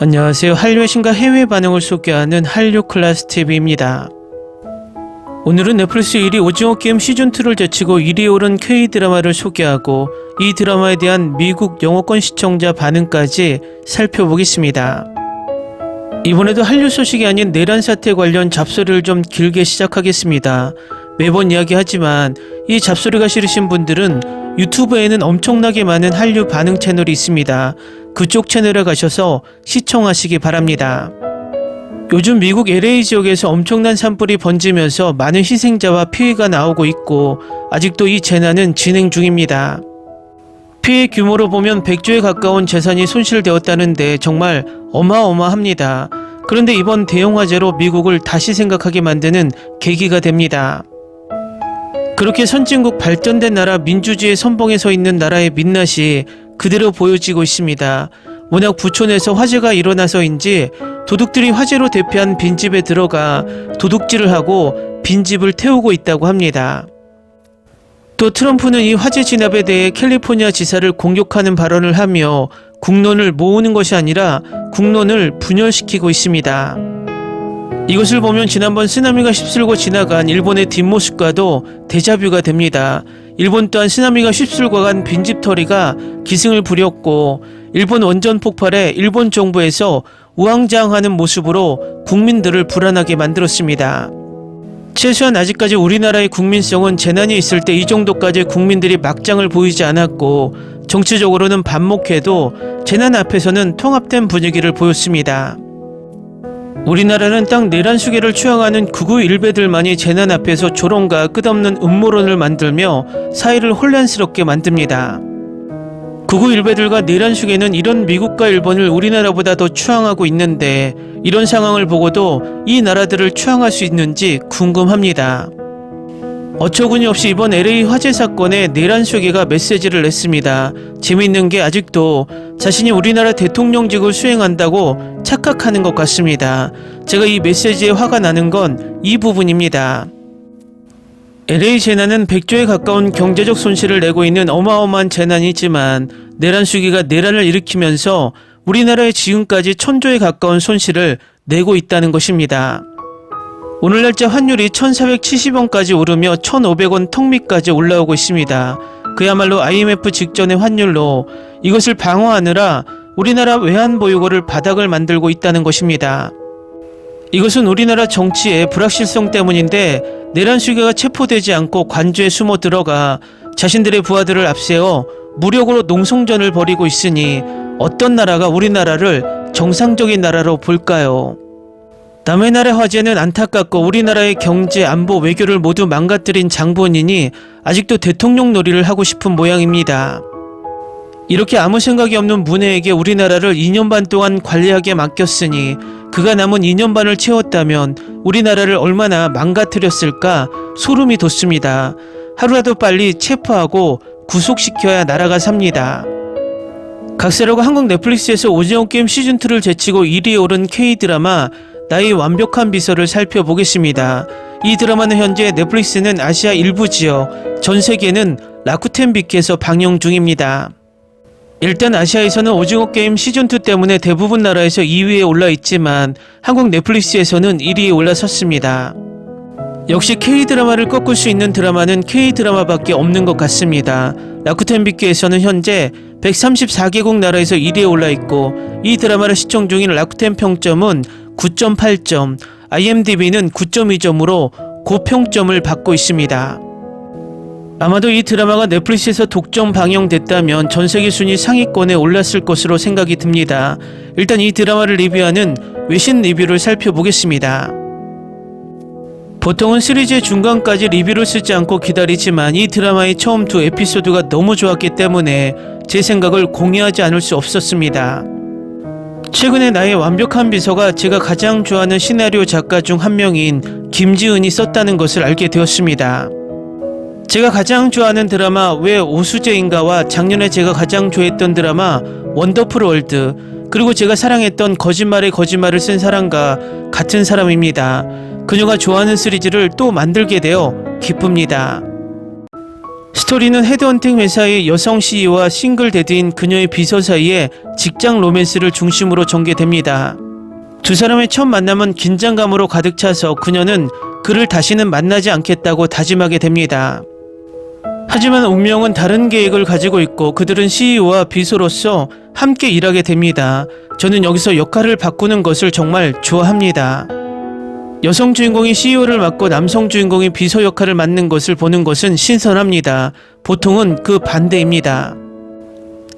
안녕하세요. 한류의 신과 해외 반응을 소개하는 한류클래스TV입니다. 오늘은 넷플릭스 1위 오징어 게임 시즌2를 제치고 1위에 오른 K드라마를 소개하고 이 드라마에 대한 미국 영어권 시청자 반응까지 살펴보겠습니다. 이번에도 한류 소식이 아닌 내란 사태 관련 잡소리를 좀 길게 시작하겠습니다. 매번 이야기하지만 이 잡소리가 싫으신 분들은 유튜브에는 엄청나게 많은 한류 반응 채널이 있습니다. 그쪽 채널에 가셔서 시청하시기 바랍니다. 요즘 미국 LA 지역에서 엄청난 산불이 번지면서 많은 희생자와 피해가 나오고 있고 아직도 이 재난은 진행 중입니다. 피해 규모로 보면 100조에 가까운 재산이 손실되었다는데 정말 어마어마합니다. 그런데 이번 대형 화재로 미국을 다시 생각하게 만드는 계기가 됩니다. 그렇게 선진국 발전된 나라 민주주의 선봉에 서 있는 나라의 민낯이 그대로 보여지고 있습니다. 워낙 부촌에서 화재가 일어나서인지 도둑들이 화재로 대피한 빈집에 들어가 도둑질을 하고 빈집을 태우고 있다고 합니다. 또 트럼프는 이 화재 진압에 대해 캘리포니아 지사를 공격하는 발언을 하며 국론을 모으는 것이 아니라 국론을 분열시키고 있습니다. 이것을 보면 지난번 쓰나미가 휩쓸고 지나간 일본의 뒷모습과도 데자뷰가 됩니다. 일본 또한 쓰나미가 휩쓸고 간 빈집털이가 기승을 부렸고 일본 원전 폭발에 일본 정부에서 우왕좌왕하는 모습으로 국민들을 불안하게 만들었습니다. 최소한 아직까지 우리나라의 국민성은 재난이 있을 때 이 정도까지 국민들이 막장을 보이지 않았고 정치적으로는 반목해도 재난 앞에서는 통합된 분위기를 보였습니다. 우리나라는 딱 내란 수계를 추앙하는 극우 일베들만이 재난 앞에서 조롱과 끝없는 음모론을 만들며 사회를 혼란스럽게 만듭니다. 극우 일베들과 내란 수계는 이런 미국과 일본을 우리나라보다 더 추앙하고 있는데 이런 상황을 보고도 이 나라들을 추앙할 수 있는지 궁금합니다. 어처구니 없이 이번 LA 화재 사건에 내란 수계가 메시지를 냈습니다. 재미있는 게 아직도 자신이 우리나라 대통령직을 수행한다고 착각하는 것 같습니다. 제가 이 메시지에 화가 나는 건 이 부분입니다. LA 재난은 100조에 가까운 경제적 손실을 내고 있는 어마어마한 재난이지만 내란 수계가 내란을 일으키면서 우리나라에 지금까지 1000조에 가까운 손실을 내고 있다는 것입니다. 오늘 날짜 환율이 1470원까지 오르며 1500원 턱 밑까지 올라오고 있습니다. 그야말로 IMF 직전의 환율로 이것을 방어하느라 우리나라 외환보유고를 바닥을 만들고 있다는 것입니다. 이것은 우리나라 정치의 불확실성 때문인데 내란 수계가 체포되지 않고 관저에 숨어 들어가 자신들의 부하들을 앞세워 무력으로 농성전을 벌이고 있으니 어떤 나라가 우리나라를 정상적인 나라로 볼까요? 남의 나라 화재는 안타깝고 우리나라의 경제, 안보, 외교를 모두 망가뜨린 장본인이 아직도 대통령 놀이를 하고 싶은 모양입니다. 이렇게 아무 생각이 없는 문혜에게 우리나라를 2년 반 동안 관리하게 맡겼으니 그가 남은 2년 반을 채웠다면 우리나라를 얼마나 망가뜨렸을까 소름이 돋습니다. 하루라도 빨리 체포하고 구속시켜야 나라가 삽니다. 각세라고 한국 넷플릭스에서 오징어 게임 시즌2를 제치고 1위에 오른 K드라마 나의 완벽한 비서를 살펴보겠습니다. 이 드라마는 현재 넷플릭스는 아시아 일부 지역, 전 세계는 라쿠텐 빅에서 방영 중입니다. 일단 아시아에서는 오징어 게임 시즌2 때문에 대부분 나라에서 2위에 올라 있지만 한국 넷플릭스에서는 1위에 올라섰습니다. 역시 K드라마를 꺾을 수 있는 드라마는 K드라마밖에 없는 것 같습니다. 라쿠텐 빅에서는 현재 134개국 나라에서 1위에 올라 있고 이 드라마를 시청 중인 라쿠텐 평점은 9.8점, IMDb는 9.2점으로 고평점을 받고 있습니다. 아마도 이 드라마가 넷플릭스에서 독점 방영됐다면 전세계 순위 상위권에 올랐을 것으로 생각이 듭니다. 일단 이 드라마를 리뷰하는 외신 리뷰를 살펴보겠습니다. 보통은 시리즈의 중간까지 리뷰를 쓰지 않고 기다리지만 이 드라마의 처음 2 에피소드가 너무 좋았기 때문에 제 생각을 공유하지 않을 수 없었습니다. 최근에 나의 완벽한 비서가 제가 가장 좋아하는 시나리오 작가 중 한 명인 김지은이 썼다는 것을 알게 되었습니다. 제가 가장 좋아하는 드라마 왜 오수재인가와 작년에 제가 가장 좋아했던 드라마 원더풀 월드, 그리고 제가 사랑했던 거짓말에 거짓말을 쓴 사람과 같은 사람입니다. 그녀가 좋아하는 시리즈를 또 만들게 되어 기쁩니다. 스토리는 헤드헌팅 회사의 여성 CEO와 싱글 데드인 그녀의 비서 사이에 직장 로맨스를 중심으로 전개됩니다. 두 사람의 첫 만남은 긴장감으로 가득 차서 그녀는 그를 다시는 만나지 않겠다고 다짐하게 됩니다. 하지만 운명은 다른 계획을 가지고 있고 그들은 CEO와 비서로서 함께 일하게 됩니다. 저는 여기서 역할을 바꾸는 것을 정말 좋아합니다. 여성 주인공이 CEO를 맡고 남성 주인공이 비서 역할을 맡는 것을 보는 것은 신선합니다. 보통은 그 반대입니다.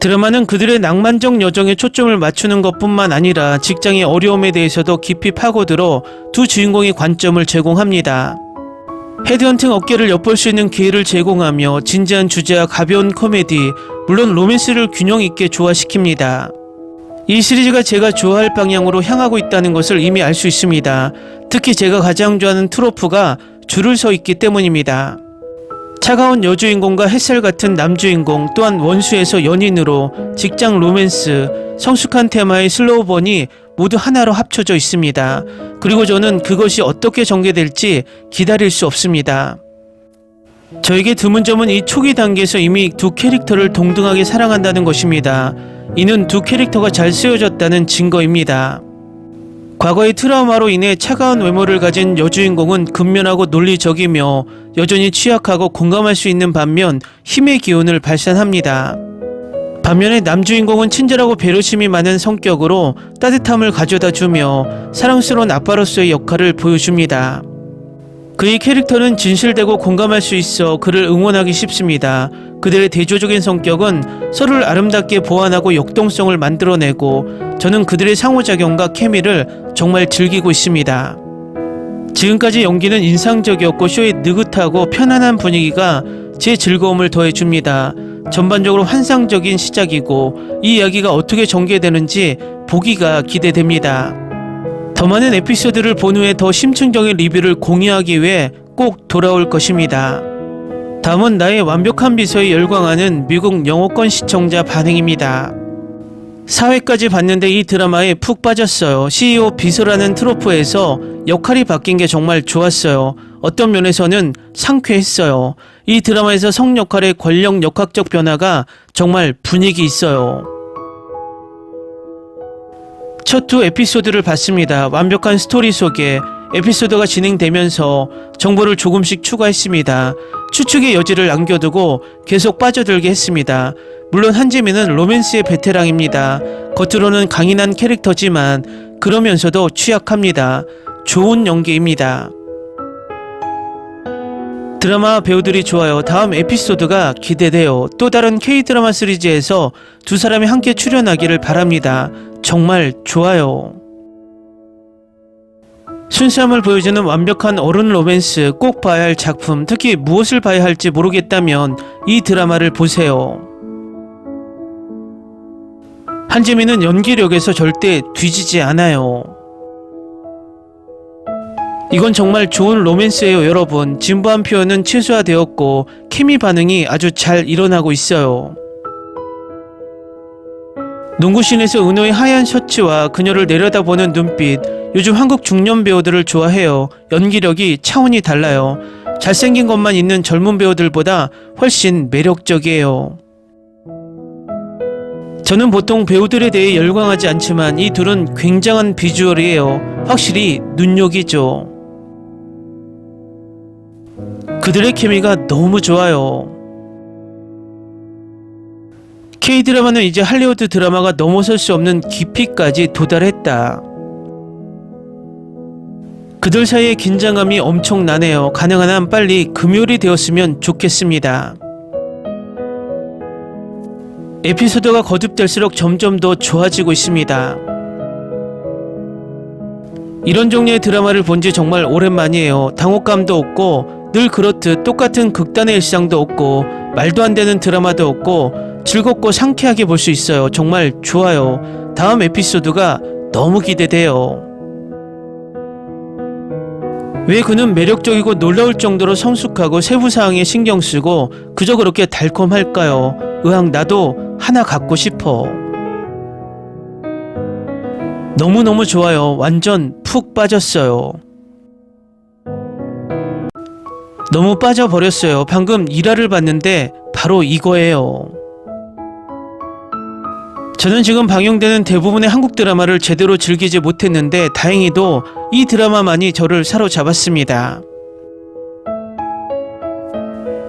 드라마는 그들의 낭만적 여정에 초점을 맞추는 것뿐만 아니라 직장의 어려움에 대해서도 깊이 파고들어 두 주인공의 관점을 제공합니다. 헤드헌팅 업계를 엿볼 수 있는 기회를 제공하며 진지한 주제와 가벼운 코미디, 물론 로맨스를 균형 있게 조화시킵니다. 이 시리즈가 제가 좋아할 방향으로 향하고 있다는 것을 이미 알 수 있습니다. 특히 제가 가장 좋아하는 트로프가 줄을 서 있기 때문입니다. 차가운 여주인공과 햇살 같은 남주인공, 또한 원수에서 연인으로 직장 로맨스, 성숙한 테마의 슬로우번이 모두 하나로 합쳐져 있습니다. 그리고 저는 그것이 어떻게 전개될지 기다릴 수 없습니다. 저에게 드문 점은 이 초기 단계에서 이미 두 캐릭터를 동등하게 사랑한다는 것입니다. 이는 두 캐릭터가 잘 쓰여졌다는 증거입니다. 과거의 트라우마로 인해 차가운 외모를 가진 여주인공은 근면하고 논리적이며 여전히 취약하고 공감할 수 있는 반면 힘의 기운을 발산합니다. 반면에 남주인공은 친절하고 배려심이 많은 성격으로 따뜻함을 가져다 주며 사랑스러운 아빠로서의 역할을 보여줍니다. 그의 캐릭터는 진실되고 공감할 수 있어 그를 응원하기 쉽습니다. 그들의 대조적인 성격은 서로를 아름답게 보완하고 역동성을 만들어내고 저는 그들의 상호작용과 케미를 정말 즐기고 있습니다. 지금까지 연기는 인상적이었고 쇼의 느긋하고 편안한 분위기가 제 즐거움을 더해줍니다. 전반적으로 환상적인 시작이고 이 이야기가 어떻게 전개되는지 보기가 기대됩니다. 더 많은 에피소드를 본 후에 더 심층적인 리뷰를 공유하기 위해 꼭 돌아올 것입니다. 다음은 나의 완벽한 비서에 열광하는 미국 영어권 시청자 반응입니다. 4회까지 봤는데 이 드라마에 푹 빠졌어요. CEO 비서라는 트로프에서 역할이 바뀐 게 정말 좋았어요. 어떤 면에서는 상쾌했어요. 이 드라마에서 성 역할의 권력 역학적 변화가 정말 분위기 있어요. 첫 두 에피소드를 봤습니다. 완벽한 스토리 속에 에피소드가 진행되면서 정보를 조금씩 추가했습니다. 추측의 여지를 남겨두고 계속 빠져들게 했습니다. 물론 한지민은 로맨스의 베테랑입니다. 겉으로는 강인한 캐릭터지만 그러면서도 취약합니다. 좋은 연기입니다. 드라마 배우들이 좋아요. 다음 에피소드가 기대돼요. 또 다른 K-드라마 시리즈에서 두 사람이 함께 출연하기를 바랍니다. 정말 좋아요. 순수함을 보여주는 완벽한 어른 로맨스, 꼭 봐야 할 작품, 특히 무엇을 봐야 할지 모르겠다면 이 드라마를 보세요. 한지민은 연기력에서 절대 뒤지지 않아요. 이건 정말 좋은 로맨스예요, 여러분. 진부한 표현은 최소화되었고 케미 반응이 아주 잘 일어나고 있어요. 농구씬에서 은호의 하얀 셔츠와 그녀를 내려다보는 눈빛, 요즘 한국 중년 배우들을 좋아해요. 연기력이 차원이 달라요. 잘생긴 것만 있는 젊은 배우들보다 훨씬 매력적이에요. 저는 보통 배우들에 대해 열광하지 않지만 이 둘은 굉장한 비주얼이에요. 확실히 눈요기죠. 그들의 케미가 너무 좋아요. K-드라마는 이제 할리우드 드라마가 넘어설 수 없는 깊이까지 도달했다. 그들 사이의 긴장감이 엄청나네요. 가능한 한 빨리 금요일이 되었으면 좋겠습니다. 에피소드가 거듭될수록 점점 더 좋아지고 있습니다. 이런 종류의 드라마를 본 지 정말 오랜만이에요. 당혹감도 없고 늘 그렇듯 똑같은 극단의 일상도 없고 말도 안 되는 드라마도 없고 즐겁고 상쾌하게 볼 수 있어요. 정말 좋아요. 다음 에피소드가 너무 기대돼요. 왜 그는 매력적이고 놀라울 정도로 성숙하고 세부사항에 신경쓰고 그저 그렇게 달콤할까요? 으악, 나도 하나 갖고 싶어. 너무너무 좋아요. 완전 푹 빠졌어요. 너무 빠져버렸어요. 방금 일화를 봤는데 바로 이거예요. 저는 지금 방영되는 대부분의 한국 드라마를 제대로 즐기지 못했는데 다행히도 이 드라마만이 저를 사로잡았습니다.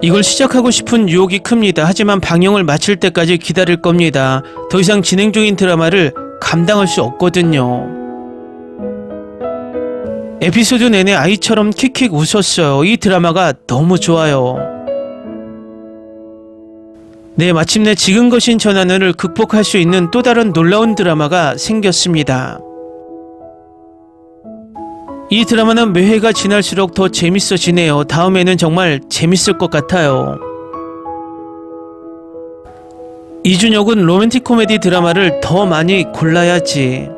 이걸 시작하고 싶은 유혹이 큽니다. 하지만 방영을 마칠 때까지 기다릴 겁니다. 더 이상 진행 중인 드라마를 감당할 수 없거든요. 에피소드 내내 아이처럼 킥킥 웃었어요. 이 드라마가 너무 좋아요. 네, 마침내 지금 거신 전하늘을 극복할 수 있는 또 다른 놀라운 드라마가 생겼습니다. 이 드라마는 매회가 지날수록 더 재밌어지네요. 다음에는 정말 재밌을 것 같아요. 이준혁은 로맨틱 코미디 드라마를 더 많이 골라야지.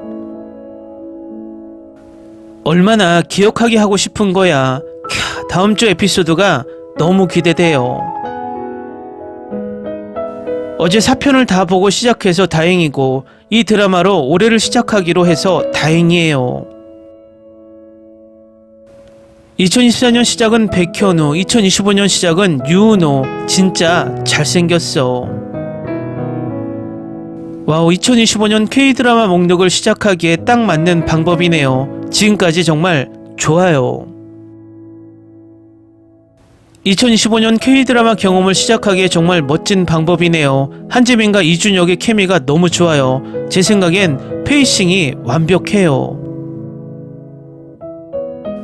얼마나 기억하게 하고 싶은 거야. 다음 주 에피소드가 너무 기대돼요. 어제 4편을 다 보고 시작해서 다행이고 이 드라마로 올해를 시작하기로 해서 다행이에요. 2024년 시작은 백현우, 2025년 시작은 유은호. 진짜 잘생겼어. 와우, 2025년 K드라마 목록을 시작하기에 딱 맞는 방법이네요. 지금까지 정말 좋아요. 2025년 K드라마 경험을 시작하기에 정말 멋진 방법이네요. 한지민과 이준혁의 케미가 너무 좋아요. 제 생각엔 페이싱이 완벽해요.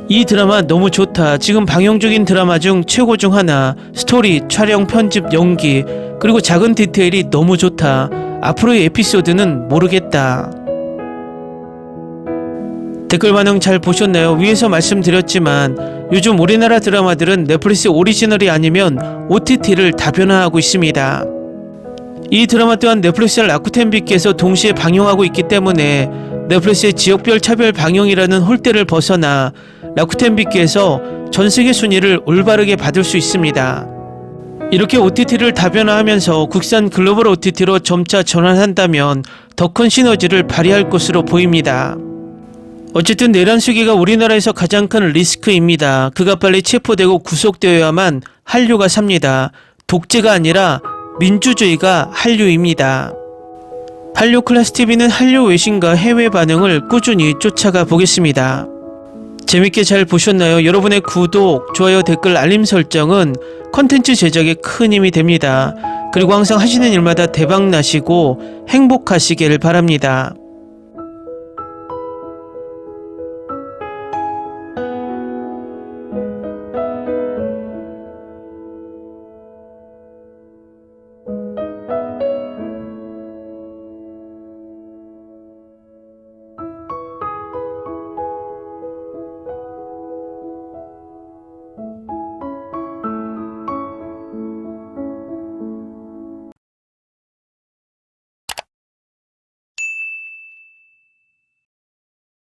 이 드라마 너무 좋다. 지금 방영 중인 드라마 중 최고 중 하나. 스토리, 촬영, 편집, 연기, 그리고 작은 디테일이 너무 좋다. 앞으로의 에피소드는 모르겠다. 댓글 반응 잘 보셨나요? 위에서 말씀드렸지만 요즘 우리나라 드라마들은 넷플릭스 오리지널이 아니면 OTT를 다변화하고 있습니다. 이 드라마 또한 넷플릭스 라쿠텐비께서 동시에 방영하고 있기 때문에 넷플릭스의 지역별 차별 방영이라는 홀대를 벗어나 라쿠텐비께서 전세계 순위를 올바르게 받을 수 있습니다. 이렇게 OTT를 다변화하면서 국산 글로벌 OTT로 점차 전환한다면 더 큰 시너지를 발휘할 것으로 보입니다. 어쨌든 내란수기가 우리나라에서 가장 큰 리스크입니다. 그가 빨리 체포되고 구속되어야만 한류가 삽니다. 독재가 아니라 민주주의가 한류입니다. 한류 클래스TV는 한류 외신과 해외 반응을 꾸준히 쫓아가 보겠습니다. 재밌게 잘 보셨나요? 여러분의 구독, 좋아요, 댓글, 알림 설정은 컨텐츠 제작에 큰 힘이 됩니다. 그리고 항상 하시는 일마다 대박 나시고 행복하시길 바랍니다.